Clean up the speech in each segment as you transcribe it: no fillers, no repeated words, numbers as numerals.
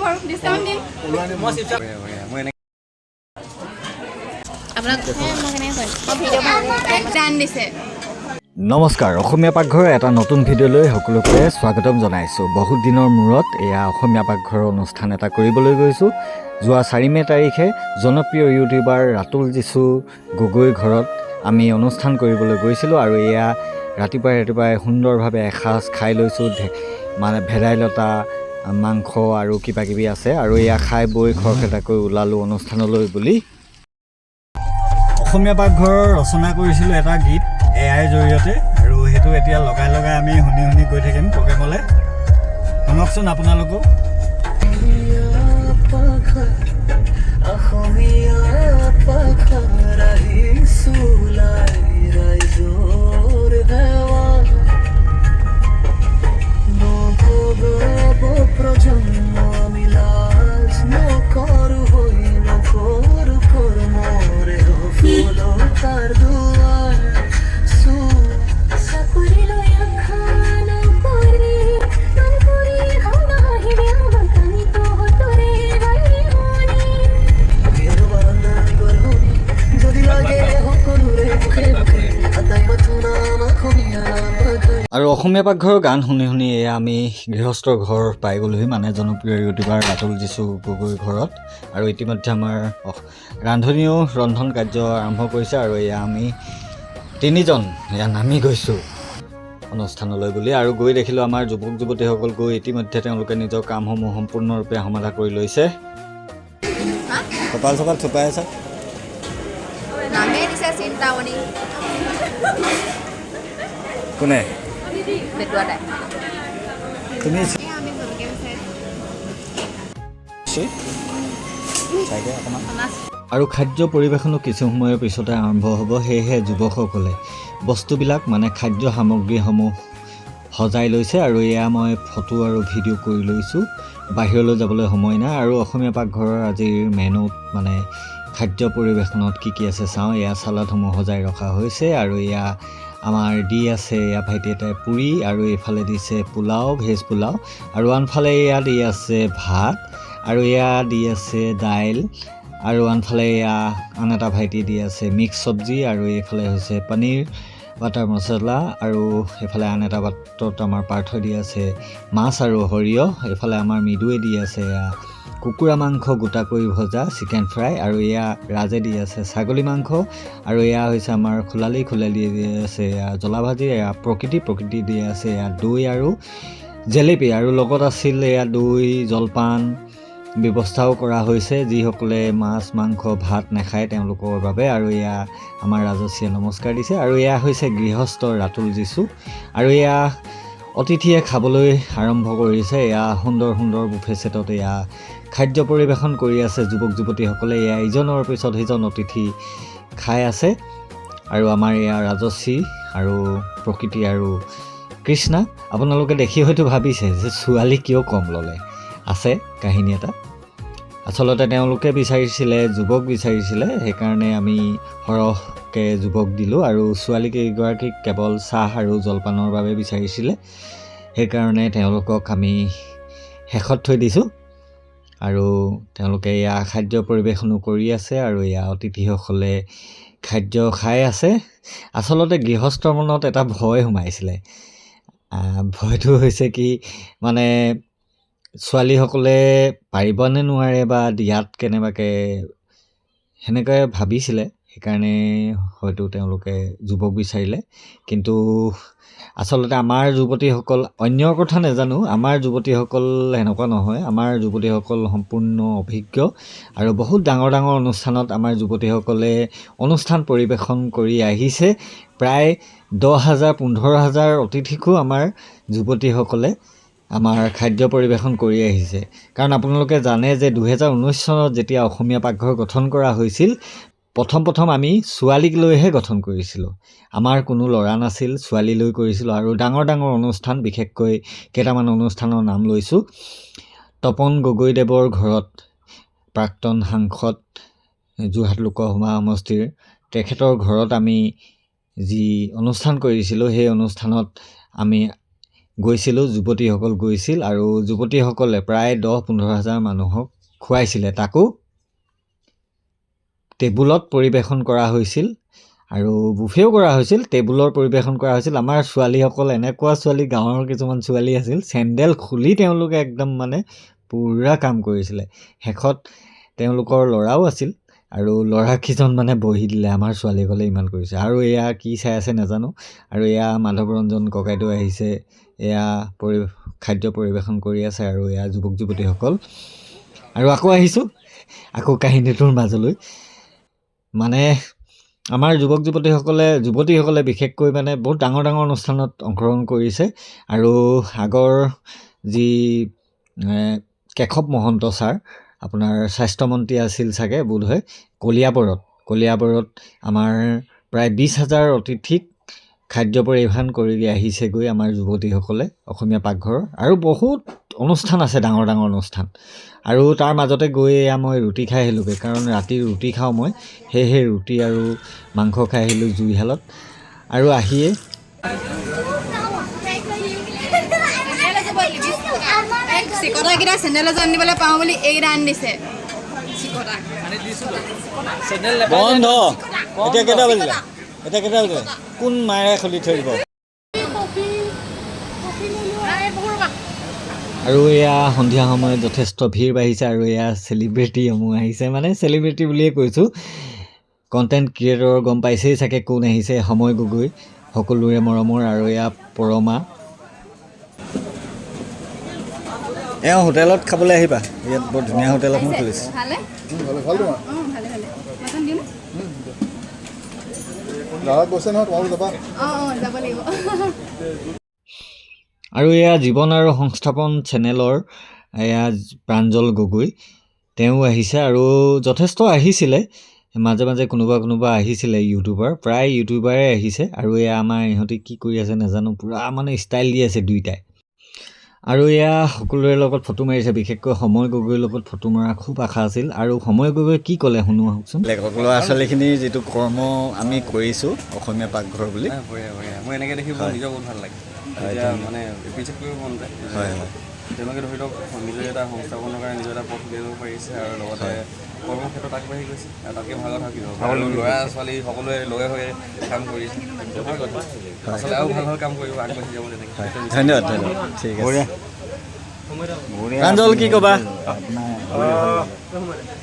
বাৰু ডিছকাউণ্ট দিম আপোনাক দান দিছে। নমস্কাৰ, অসমীয়া পাকঘৰৰ এটা নতুন ভিডিঅ'লৈ সকলোকে স্বাগতম জনাইছোঁ। বহুত দিনৰ মূৰত এয়া অসমীয়া পাকঘৰৰ অনুষ্ঠান এটা কৰিবলৈ গৈছোঁ। যোৱা 4 মে' তাৰিখে জনপ্ৰিয় ইউটিউবাৰ ৰাতুল জিছু গগৈৰ ঘৰত আমি অনুষ্ঠান কৰিবলৈ গৈছিলোঁ আৰু এয়া ৰাতিপুৱাই সুন্দৰভাৱে এসাঁজ খাই লৈছোঁ। মানে ভেদাইলতা মাংস আৰু কিবাকিবি আছে আৰু এয়া খাই বৈ খৰখেদাকৈ ওলালোঁ অনুষ্ঠানলৈ বুলি। অসমীয়া পাকঘৰৰ ৰচনা কৰিছিলোঁ এটা গীত এআইৰ জৰিয়তে আৰু সেইটো এতিয়া লগাই আমি শুনি গৈ থাকিম প্ৰগ্ৰেমলৈ। শুনকচোন আপোনালোকো। আৰু অসমীয়া পাকঘৰৰ গান শুনি এয়া আমি গৃহস্থৰ ঘৰ পাই গ'লোহি, মানে জনপ্ৰিয় ইউটিউবাৰ ৰাতুল জিছু গগৈৰ ঘৰত। আৰু ইতিমধ্যে আমাৰ ৰান্ধনীয়েও ৰন্ধন কাৰ্য আৰম্ভ কৰিছে আৰু এয়া আমি 3জন এয়া নামি গৈছোঁ অনুষ্ঠানলৈ বুলি। আৰু গৈ দেখিলোঁ আমাৰ যুৱক যুৱতীসকল গৈ ইতিমধ্যে তেওঁলোকে নিজৰ কামসমূহ সম্পূৰ্ণৰূপে সমাধা কৰি লৈছে। কপাল চপাল থুপাই আছে। কোনে? তুমি আৰু খাদ্য পৰিৱেশনো কিছু সময়ৰ পিছতে আৰম্ভ হ'ব। সেয়েহে যুৱকসকলে বস্তুবিলাক মানে খাদ্য সামগ্ৰীসমূহ সজাই লৈছে আৰু এয়া মই ফটো আৰু ভিডিঅ' কৰি লৈছোঁ। বাহিৰলৈ যাবলৈ সময় নাই। আৰু অসমীয়া পাকঘৰৰ আজিৰ মেনুত মানে খাদ্য পৰিৱেশনত কি আছে চাওঁ। এয়া চালাডসমূহ সজাই ৰখা হৈছে আৰু এয়া আমাৰ দি আছে এয়া ভাইটি এটাই পুৰি আৰু এইফালে দিছে পোলাও, ভেজ পোলাও আৰু আনফালে এয়া দি আছে ভাত আৰু এয়া দি আছে দাইল আৰু আনফালে এয়া আন এটা ভাইটি দি আছে মিক্স চব্জি আৰু এইফালে হৈছে পনীৰ বাটাৰ মচলা আৰু এইফালে আন এটা পাত্ৰত আমাৰ পাৰ্থই দি আছে মাছ আৰু সৰিয়হ। এইফালে আমাৰ মৃদুৱে দি আছে এয়া কুকুৰা মাংস গোটাকৈ ভজা চিকেন ফ্ৰাই আৰু এয়া ৰাজে দি আছে ছাগলী মাংস আৰু এয়া হৈছে আমাৰ খোলালি দি আছে এয়া জ্বলা ভাজি, এয়া প্ৰকৃতি দি আছে এয়া দৈ আৰু জেলেপি আৰু লগত আছিল এয়া দৈ জলপান ব্যৱস্থাও কৰা হৈছে যিসকলে মাছ মাংস ভাত নাখায় তেওঁলোকৰ বাবে। আৰু এয়া আমাৰ ৰাজশ্ৰীয়ে নমস্কাৰ দিছে আৰু এয়া হৈছে গৃহস্থ ৰাতুল জিছু আৰু এয়া অতিথিয়ে খাবলৈ আৰম্ভ কৰিছে। এয়া সুন্দৰ বুফে ছেটত এয়া খাদ্য পৰিৱেশন কৰি আছে যুৱক যুৱতীসকলে। এয়া ইজনৰ পিছত সিজন অতিথি খাই আছে আৰু আমাৰ এয়া ৰাজশ্ৰী আৰু প্ৰকৃতি আৰু কৃষ্ণা। আপোনালোকে দেখি হয়তো ভাবিছে যে ছোৱালী কিয় কম ল'লে। আছে কাহিনী এটা। আচলতে তেওঁলোকে যুৱক বিচাৰিছিলে, সেইকাৰণে আমি সৰহকৈ যুৱক দিলোঁ আৰু ছোৱালীকেইগৰাকীক কেৱল চাহ আৰু জলপানৰ বাবে বিচাৰিছিলে, সেইকাৰণে তেওঁলোকক আমি শেষত থৈ দিছোঁ। আৰু তেওঁলোকে এয়া খাদ্য পৰিৱেশনো কৰি আছে আৰু এয়া অতিথিসকলে খাদ্য খাই আছে। আচলতে গৃহস্থৰ মনত এটা ভয় সোমাইছিলে। ভয়টো হৈছে কি মানে ছোৱালীসকলে পাৰিবনে নোৱাৰে বা দিয়াত কেনেবাকৈ সেনেকৈ ভাবিছিলে, সেইকাৰণে হয়তো তেওঁলোকে যুৱক বিচাৰিলে। কিন্তু আচলতে আমাৰ যুৱতীসকল অন্যৰ কথা নাজানো, আমাৰ যুৱতীসকল সেনেকুৱা নহয়। আমাৰ যুৱতীসকল সম্পূৰ্ণ অভিজ্ঞ আৰু বহুত ডাঙৰ অনুষ্ঠানত আমাৰ যুৱতীসকলে অনুষ্ঠান পৰিৱেশন কৰি আহিছে। প্ৰায় 10,000 15,000 অতিথিকো আমাৰ যুৱতীসকলে আমাৰ খাদ্য পৰিৱেশন কৰি আহিছে। কাৰণ আপোনালোকে জানে যে 2019 চনত যেতিয়া অসমীয়া পাকঘৰ গঠন কৰা হৈছিল, প্ৰথম আমি ছোৱালীক লৈহে গঠন কৰিছিলোঁ। আমাৰ কোনো ল'ৰা নাছিল, ছোৱালী লৈ কৰিছিলোঁ। আৰু ডাঙৰ অনুষ্ঠান, বিশেষকৈ কেইটামান অনুষ্ঠানৰ নাম লৈছোঁ। তপন গগৈদেৱৰ ঘৰত প্ৰাক্তন সাংসদ যোৰহাট লোকসভা সমষ্টিৰ তেখেতৰ ঘৰত আমি যি অনুষ্ঠান কৰিছিলোঁ, সেই অনুষ্ঠানত আমি গৈছিলোঁ, যুৱতীসকল গৈছিল আৰু যুৱতীসকলে প্ৰায় 10-15 হাজাৰ মানুহক খুৱাইছিলে, তাকো টেবুলত পৰিৱেশন কৰা হৈছিল আৰু বুফেও কৰা হৈছিল। টেবুলৰ পৰিৱেশন কৰা হৈছিল। আমাৰ ছোৱালীসকল এনেকুৱা ছোৱালী, গাঁৱৰ কিছুমান ছোৱালী আছিল, চেণ্ডেল খুলি তেওঁলোকে একদম মানে পূৰা কাম কৰিছিলে। শেষত তেওঁলোকৰ ল'ৰাও আছিল আৰু ল'ৰাকেইজন মানে বহি দিলে, আমাৰ ছোৱালীসকলে ইমান কৰিছে। আৰু এয়া কি চাই আছে নাজানো। আৰু এয়া মাধৱ ৰঞ্জন ককাইদেউ আহিছে, এয়া খাদ্য পৰিৱেশন কৰি আছে আৰু এয়া যুৱক যুৱতীসকল। আৰু আকৌ আহিছোঁ আকৌ কাহিনীটোৰ মাজলৈ। মানে আমাৰ যুৱতীসকলে বিশেষকৈ মানে বহুত ডাঙৰ ডাঙৰ অনুষ্ঠানত অংশগ্ৰহণ কৰিছে। আৰু আগৰ যি কেশৱ মহন্ত ছাৰ, আপোনাৰ স্বাস্থ্যমন্ত্ৰী আছিল চাগে বোধহয়, কলিয়াবৰত আমাৰ প্ৰায় 20,000 অতিথিক খাদ্য পৰিৱেশন কৰি আহিছেগৈ আমাৰ যুৱতীসকলে অসমীয়া পাকঘৰৰ। আৰু বহুত অনুষ্ঠান আছে, ডাঙৰ ডাঙৰ অনুষ্ঠান। আৰু তাৰ মাজতে গৈ এয়া মই ৰুটি খাই আহিলোঁগৈ, কাৰণ ৰাতি ৰুটি খাওঁ মই, সেয়েহে ৰুটি আৰু মাংস খাই আহিলোঁ জুইশালত। আৰু আহিয়ে চিকটাকেইটা চেণ্ডেল এযোৰ আনিবলৈ পাওঁ বুলি এইকেইটা আনি দিছে। বন্ধ। এতিয়া কেইটা বাজিলে? কোন মায়েৰে খুলি থৈ দিব? আৰু এয়া সন্ধিয়া সময়ত যথেষ্ট ভিৰ বাঢ়িছে আৰু এয়া চেলিব্ৰিটিসমূহ আহিছে, মানে চেলিব্ৰিটি বুলিয়ে কৈছোঁ, কণ্টেণ্ট ক্ৰিয়েটৰ। গম পাইছেই চাগে কোন আহিছে, সময় গগৈ, সকলোৰে মৰমৰ। আৰু এয়া পৰমা। এওঁ হোটেলত খাবলৈ আহিবা, ইয়াত বৰ ধুনীয়া হোটেল এখন খুলিছে। আৰু এয়া জীৱন আৰু সংস্থাপন চেনেলৰ এয়া প্ৰাঞ্জল গগৈ, তেওঁ আহিছে। আৰু যথেষ্ট আহিছিলে, মাজে মাজে কোনোবা আহিছিলে ইউটিউবাৰ, প্ৰায় ইউটিউবাৰে আহিছে। আৰু এয়া আমাৰ ইহঁতে কি কৰি আছে নাজানো, পূৰা মানে ষ্টাইল দি আছে দুইটাই। আৰু এয়া সকলোৰে লগত ফটো মাৰিছে, বিশেষকৈ সময় গগৈৰ লগত ফটো মৰা খুব আশা আছিল। আৰু সময় গগৈ কি ক'লে শুনো আহকচোন। লেখক ল'ৰা ছোৱালীখিনিৰ যিটো কৰ্ম আমি কৰিছোঁ অসমীয়া পাকঘৰ বুলি, মই এনেকৈ দেখি নিজৰ বহুত ভাল লাগে। মানে এপ্ৰিচিয়েট কৰিব মন যায়। তেওঁলোকে ধৰি লওক নিজৰ এটা সংস্থাপনৰ কাৰণে নিজৰ এটা পথ উলিয়াব পাৰিছে আৰু লগতে কৰ্মক্ষেত্ৰত আগবাঢ়ি গৈছে। তাতকৈ ভাল কথা কি হ'ব, ল'ৰা ছোৱালী সকলোৱে লগে হৈ কাম কৰিছে, ভাল কথা। আচলতে আৰু ভাল কাম কৰিব, আগবাঢ়ি যাব তেনেকৈ। ধন্যবাদ। ঠিক আছে। প্ৰাঞ্জল কি ক'বা?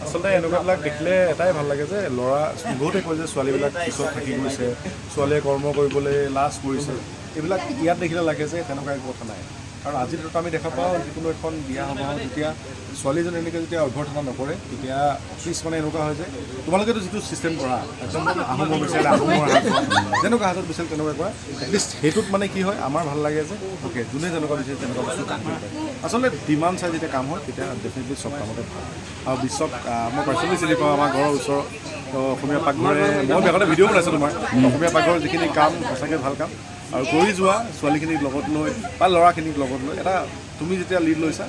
আচলতে এনেকুৱাবিলাক দেখিলে এটাই ভাল লাগে যে বহুতে কয় যে ছোৱালীবিলাক পিছত থাকি গৈছে, ছোৱালীয়ে কৰ্ম কৰিবলৈ লাজ কৰিছে। এইবিলাক ইয়াত দেখিলে লাগে যে তেনেকুৱা একো কথা নাই। কাৰণ আজিৰ দিনত আমি দেখা পাওঁ, যিকোনো এখন বিয়া সবাহত যেতিয়া ছোৱালীজনী এনেকৈ যেতিয়া অভ্যৰ্থনা নকৰে, তেতিয়া মানে এনেকুৱা হয় যে তোমালোকেতো যিটো ছিষ্টেম কৰা, একদম আহোমৰ বিচাৰিলে আহোমৰ হাত, যেনেকুৱা হাতত বিচাৰিলে তেনেকুৱা কৰা, এটলিষ্ট সেইটোত মানে কি হয়, আমাৰ ভাল লাগে যে অ'কে, যোনে যেনেকুৱা বিচাৰে তেনেকুৱা বস্তু কাম কৰিব পাৰে। আচলতে ডিমাণ্ড চাই যেতিয়া কাম হয়, তেতিয়া ডেফিনেটলি চব কামতে ভাল। আৰু বিশ্বক মই পাৰ্চনেলি চিনি পাওঁ, আমাৰ ঘৰৰ ওচৰৰ অসমীয়া পাকঘৰে, মই বেগতে ভিডিঅ' বনাইছোঁ তোমাৰ, অসমীয়া পাকঘৰৰ যিখিনি কাম সঁচাকৈ ভাল কাম। আৰু কৰি যোৱা ছোৱালীখিনিক লগত লৈ বা ল'ৰাখিনিক লগত লৈ এটা তুমি যেতিয়া লিড লৈছা,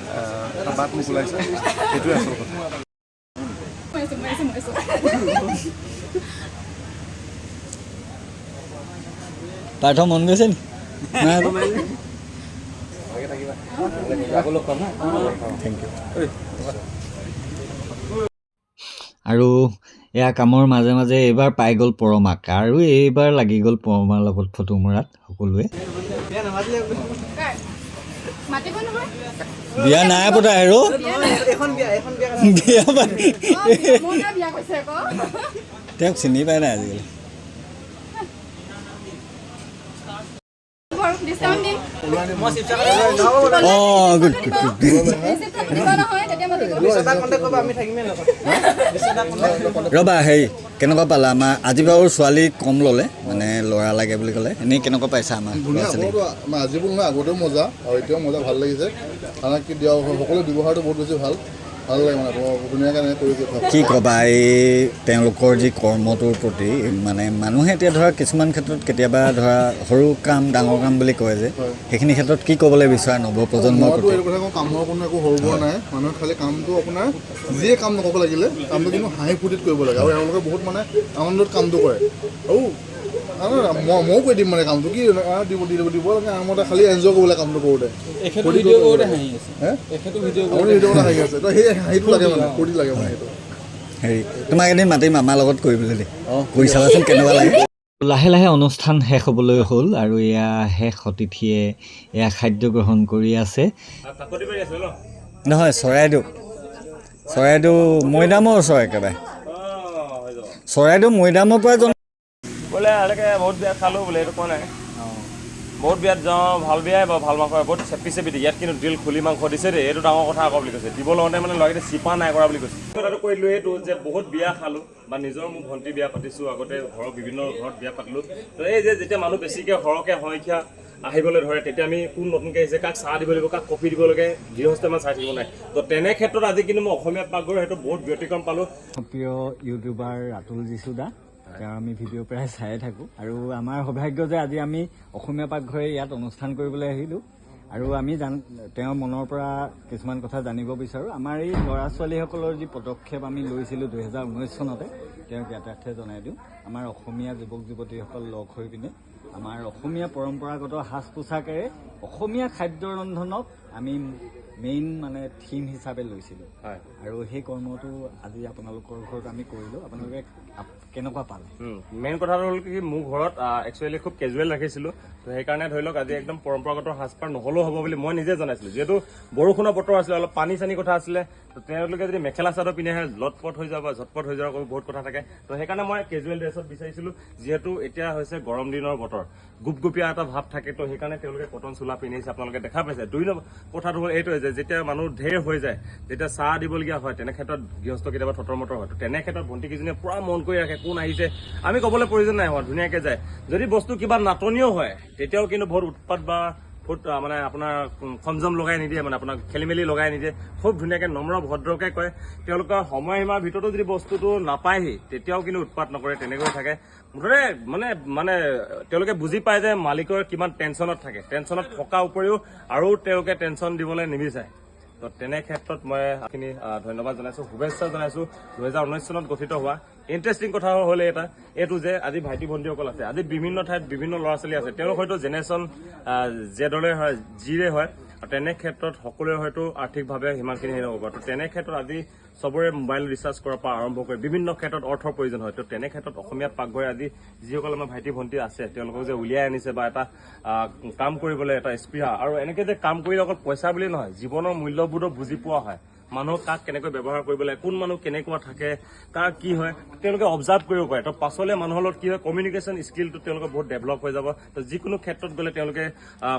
এটা বাট মোক ওলাইছা, সেইটোৱে আচল কথা। পাৰ্থ মন গৈছে নি? Thank you. আৰু এয়া কামৰ মাজে মাজে এইবাৰ পাই গ'ল পৰমাক, আৰু এইবাৰ লাগি গ'ল পৰমাৰ লগত ফটো মৰাত সকলোৱে। বিয়া নাই পতা আৰু তেওঁক চিনি পাই নাই আজিকালি। ৰ'বা, হেৰি কেনেকুৱা পালা? আমাৰ আজি বাৰু ছোৱালী কম ল'লে, মানে ল'ৰা লাগে বুলি ক'লে, এনেই কেনেকুৱা পাইছা? আমাৰ ধুনীয়া আমাৰ আজিবোৰ নহয়, আগতেও মজা আৰু এতিয়াও মজা, ভাল লাগিছে। খানা কি দিয়া সকলো ব্যৱহাৰটো বহুত বেছি ভাল লাগে, মানে ধুনীয়াকৈ এনেকৈ কৰি কি ক'বা এই তেওঁলোকৰ যি কৰ্মটোৰ প্ৰতি? মানে মানুহে এতিয়া ধৰা কিছুমান ক্ষেত্ৰত কেতিয়াবা ধৰা সৰু কাম ডাঙৰ কাম বুলি কয় যে, সেইখিনি ক্ষেত্ৰত কি ক'বলৈ বিচাৰা নৱপ্ৰজন্মৰ প্ৰতি? এইটো কথা কওঁ, কামৰ কোনো একো সৰু বৰ নাই। মানুহে খালি কামটো আপোনাৰ যিয়ে কাম নকৰিব লাগিলে কামটো কিন্তু হাঁহি ফূৰ্তিত কৰিব লাগে। আৰু এওঁলোকে বহুত মানে আনন্দত কামটো কৰে। আৰু ময়ো কৈ দিম মানে কামটো কি দিব লাগে মতে খালি এনজয় কৰিবলৈ কামটো কৰোঁতে ভিডিঅ' হাঁহি আছে তো সেই হাঁহিটো লাগে মানে ফূৰ্তি লাগে মানে সেইটো হেৰি তোমাক এদিন মাতিম আমাৰ লগত কৰিবলৈ দেই কৰি চাবাচোন কেনেকুৱা লাগে। লাহে লাহে অনুষ্ঠান শেষ হ'বলৈ হ'ল আৰু এয়া শেষ অতিথিয়ে এয়া খাদ্য গ্ৰহণ কৰি আছে। নহয় চৰাইদেউ মৈদামৰ ওচৰ একেবাৰে চৰাইদেউ মৈদামৰ পৰা বোলে এনেকৈ বহুত বিয়াত খালোঁ বোলে এইটো কোৱা নাই বহুত বিয়াত যাওঁ ভাল বিয়াই বা ভাল মাংস বহুত চেপি দিয়ে ইয়াত কিন্তু দিল খুলি মাংস দিছে দেই এইটো ডাঙৰ কথা আকৌ বুলি কৈছে দিব লগতে মানে ল'ৰাকেইটা চিপা নাই কৰা বুলি কৈছে কথাটো কৈ দিলোঁ এইটো যে বহুত বিয়া খালোঁ বা নিজৰ মোৰ ভণ্টি বিয়া পাতিছোঁ আগতে ঘৰৰ বিভিন্ন ঘৰত বিয়া পাতিলোঁ তো এই যে যেতিয়া মানুহ বেছিকৈ সৰহকৈ সংখ্যা আহিবলৈ ধৰে তেতিয়া আমি কোন নতুনকৈ আহিছে কাক চাহ দিব লাগিব কাক কফি দিব লাগে গৃহস্থই ইমান চাই থাকিব নাই তো তেনে ক্ষেত্ৰত আজি কিন্তু মই অসমীয়া পাকঘৰ সেইটো বহুত ব্যতিক্ৰম পালোঁ। প্ৰিয় ইউটিউবাৰ ৰাতুল জিচুদা তেওঁ আমি ভিডিঅ' প্ৰায় চায়ে থাকোঁ আৰু আমাৰ সৌভাগ্য যে আজি আমি অসমীয়া পাকঘৰে ইয়াত অনুষ্ঠান কৰিবলৈ আহিলোঁ আৰু আমি তেওঁৰ মনৰ পৰা কিছুমান কথা জানিব বিচাৰোঁ। আমাৰ এই ল'ৰা ছোৱালীসকলৰ যি পদক্ষেপ আমি লৈছিলোঁ 2019 চনতে তেওঁক ইয়াতে জনাই দিওঁ আমাৰ অসমীয়া যুৱক যুৱতীসকল লগ হৈ পিনে আমাৰ অসমীয়া পৰম্পৰাগত সাজ পোছাকেৰে অসমীয়া খাদ্য ৰন্ধনক আমি মেইন মানে থিম হিচাপে লৈছিলোঁ আৰু সেই কৰ্মটো আজি আপোনালোকৰ ঘৰত আমি কৰিলোঁ। আপোনালোকে কেনেকুৱা পালে? মেইন কথাটো হ'ল কি মোৰ ঘৰত একচুৱেলি খুব কেজুৱেল ৰাখিছিলোঁ তো সেইকাৰণে ধৰি লওক আজি একদম পৰম্পৰাগত সাজপাৰ নহ'লেও হ'ব বুলি মই নিজে জনাইছিলোঁ যিহেতু বৰষুণৰ বতৰ আছিলে অলপ পানী চানী কথা আছিলে তো তেওঁলোকে যদি মেখেলা চাদৰ পিন্ধি আহে লটপট হৈ যাব বা ঝটপট হৈ যাব বহুত কথা থাকে তো সেইকাৰণে মই কেজুৱেল ড্ৰেছত বিচাৰিছিলোঁ যিহেতু এতিয়া হৈছে গৰম দিনৰ বতৰ গুপগুপীয়া এটা ভাৱ থাকে তো সেইকাৰণে তেওঁলোকে কটন চোলা পিন্ধিছে আপোনালোকে দেখা পাইছে। দুই নম্বৰ কথাটো হ'ল এইটোৱে যে যেতিয়া মানুহ ঢেৰ হৈ যায় যেতিয়া চাহ দিবলগীয়া হয় তেনে ক্ষেত্ৰত গৃহস্থ কেতিয়াবা থতৰ মটৰ হয় তো তেনে ক্ষেত্ৰত ভণ্টিকেইজনীয়ে পুৰা মন কৰি ৰাখে কোন আহিছে আমি ক'বলৈ প্ৰয়োজন নাই হোৱা ধুনীয়াকৈ যায় যদি বস্তু কিবা নাটনিও হয় তেতিয়াও কিন্তু বহুত উৎপাত বা বহুত মানে আপোনাৰ খমজম লগাই নিদিয়ে মানে আপোনাক খেলি মেলি লগাই নিদিয়ে খুব ধুনীয়াকৈ নম্ৰ ভদ্ৰকৈ কয় তেওঁলোকৰ সময়সীমাৰ ভিতৰতো যদি বস্তুটো নাপায়হি তেতিয়াও কিন্তু উৎপাত নকৰে তেনেকৈ থাকে মুঠতে মানে তেওঁলোকে বুজি পায় যে মালিকৰ কিমান টেনশ্যনত থাকে টেনশ্যনত থকাৰ উপৰিও আৰু তেওঁলোকে টেনশ্যন দিবলৈ নিবিচাৰে তো তেনে ক্ষেত্ৰত মই এইখিনি ধন্যবাদ জনাইছোঁ শুভেচ্ছা জনাইছোঁ 2019 চনত গঠিত হোৱা। ইণ্টাৰেষ্টিং কথা হ'লে এইটো যে আজি ভাইটি ভণ্টিসকল আছে আজি বিভিন্ন ঠাইত বিভিন্ন ল'ৰা ছোৱালী আছে তেওঁলোক হয়তো জেনেৰেশ্যন জেডৰে হয় জিৰে হয় আৰু তেনে ক্ষেত্ৰত সকলোৱে হয়তো আৰ্থিকভাৱে সিমানখিনি হেৰি নহ'ব তো তেনে ক্ষেত্ৰত আজি চবৰে মোবাইল ৰিচাৰ্জ কৰাৰ পৰা আৰম্ভ কৰি বিভিন্ন ক্ষেত্ৰত অৰ্থৰ প্ৰয়োজন হয় তো তেনে ক্ষেত্ৰত অসমীয়া পাকঘৰে আজি যিসকল আমাৰ ভাইটি ভণ্টি আছে তেওঁলোকক যে উলিয়াই আনিছে বা এটা কাম কৰিবলৈ এটা স্পৃহা আৰু এনেকৈ যে কাম কৰিলে অকল পইচা বুলি নহয় জীৱনৰ মূল্যবোধো বুজি পোৱা হয় মানুহক কাক কেনেকৈ ব্যৱহাৰ কৰিব লাগে কোন মানুহ কেনেকুৱা থাকে কাৰ কি হয় তেওঁলোকে অবজাৰ্ভ কৰিব পাৰে তো পাছলৈ মানুহৰ লগত কি হয় কমিউনিকেশ্যন স্কিলটো তেওঁলোকে বহুত ডেভেলপ হৈ যাব তো যিকোনো ক্ষেত্ৰত গ'লে তেওঁলোকে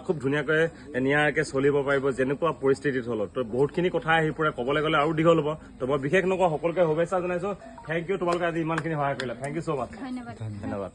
খুব ধুনীয়াকৈ নিয়াৰকৈ চলিব পাৰিব যেনেকুৱা পৰিস্থিতিত হ'লেও তো বহুতখিনি কথা আহি পৰে ক'বলৈ গ'লে আৰু দীঘল হ'ব তো মই বিশেষ নকওঁ সকলোকে শুভেচ্ছা জনাইছোঁ থেংক ইউ তোমালোকে আজি ইমানখিনি সহায় কৰিলা থেংক ইউ ছ' মাছ ধন্যবাদ।